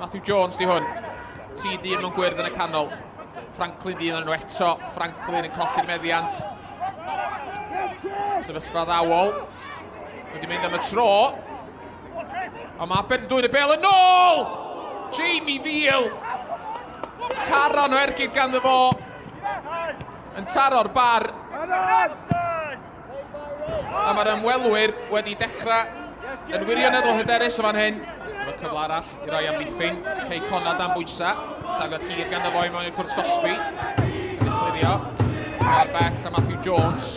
Matthew Jones di hwn. T dyn mewn gwyrdd yn y canol. Franklin dyn yn nhw eto. Franklin yn colli'r meddiant. Sefyllfa ddawol. Wedi mynd am y tro. A mae Aber di dwy'n y bel yn ôl! Jamie Veal! Taron o ergyd ganddo fo. Yn taro'r bar. A mae'r ymwelwyr wedi dechrau yn wirioneddol hyderus o fan hyn. Efo cyfle arall i roi amddiffyn. Cei Connah dan bwysa. Tagod hir ganddo fo i mewn i'r cwrs gosbi. Yn chlirio. Ar bell a Matthew Jones.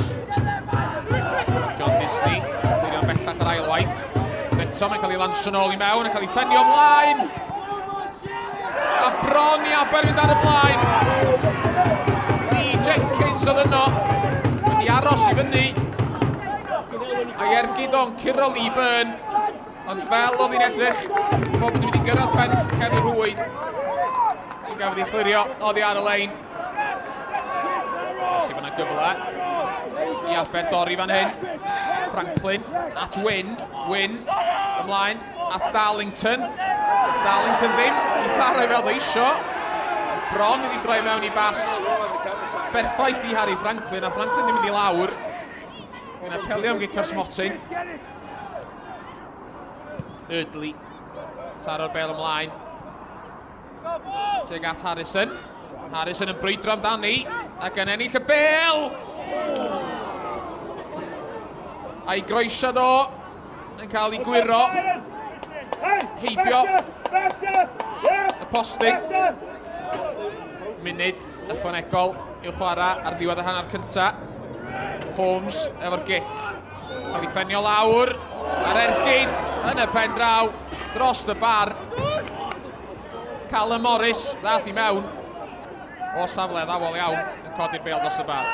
John Disney. Chlirio'n bellach yr ailwaith. Eto mae'n cael ei lansio nôl i mewn, yn cael ei ffenio ymlaen. A bron i Aber fynd ar y blaen. Lee Jenkins oedd yno. Wedi aros i fyny. A'i ergyd o'n curo Lee Byrne. Ond fel oedd hi'n edrych, bod wedi mynd i gyrraedd ben Cefn Rhwyd. Gafodd ei chlirio, oedd hi ar y lein. Felly fyna gyfle i Aber dorri fan hyn. Franklin at Wyn. Wyn ymlaen at Darlington. Darlington ddim i tharau fel ddo isio. Bron wedi droi mewn i bas berffaith i Harry Franklin, a Franklin ddim mynd i lawr. Yn apelio am gico'r smotyn. Ydley. Taro'r bel ymlaen. Teg at Harrison. Harrison yn brwydro amdani. Ac yn ennill y bel! A'i groesio do. Yn cael ei gwiro. Heibio. Y posting. Munud ychwanegol i'w chwarae ar ddiwedd y hanner cynta. Holmes efo'r gic. Cael ei ffenio lawr. Ar ergyd yn y pen draw. Dros y bar. Callum Morris ddath i mewn. O safle ddawol iawn. Yn codi'r bel dros y bar.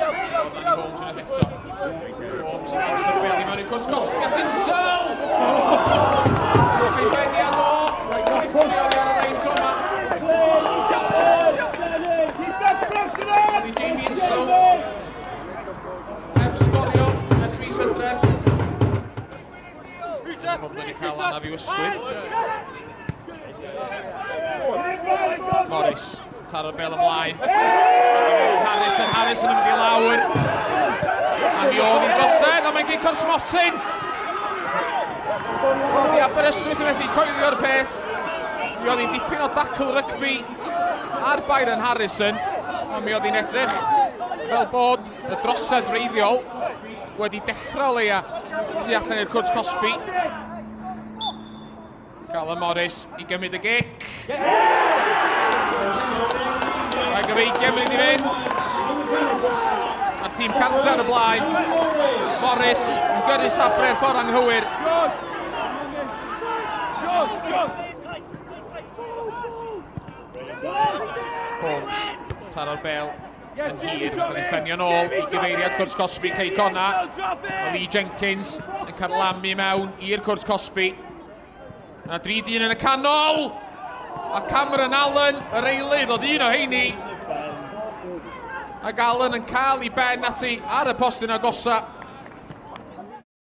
Holmes yn y eto. Holmes yn cael bel i mewn i'r cwrs gosbi at Insel! Mae'n geniad o! Mae'n cael ei chwilio ar y lein tro yma. Oedd Jamie Insel. Heb Sgorio ers mis Hydref. Pobl wedi cael anaf i'w ysgwydd. Morris, taro'r bel ymlaen. Harrison yn mynd i lawr. A mi oedd hi'n drosedd, a mae'n gico'r smotyn. Oedd hi Aberystwyth yn methu coelio'r peth. Mi oedd hi'n dipyn o dacl rygbi ar Byron Harrison. A mi oedd hi'n edrych fel bod y drosedd wreiddiol wedi dechrau leia tu allan i'r cwrs cosbi. Callum Morris i gymryd y gic. Mae gyfeigiau mynd i fynd. A tîm cartre ar y blaen. Morris yn gyrru sabrau'r ffordd anghywir. Holmes, taro'r bel yn hir. Mae'n ei ffenio nôl i gyfeiriad cwrs cosbi Cei Connah. A Lee Jenkins yn carlamu mewn i'r cwrs cosbi. Yna 3 dyn yn y canol. A Cameron Allen, yr eilydd, oedd un o heini. Ac Allen yn cael ei ben ati ar y postyn agosa.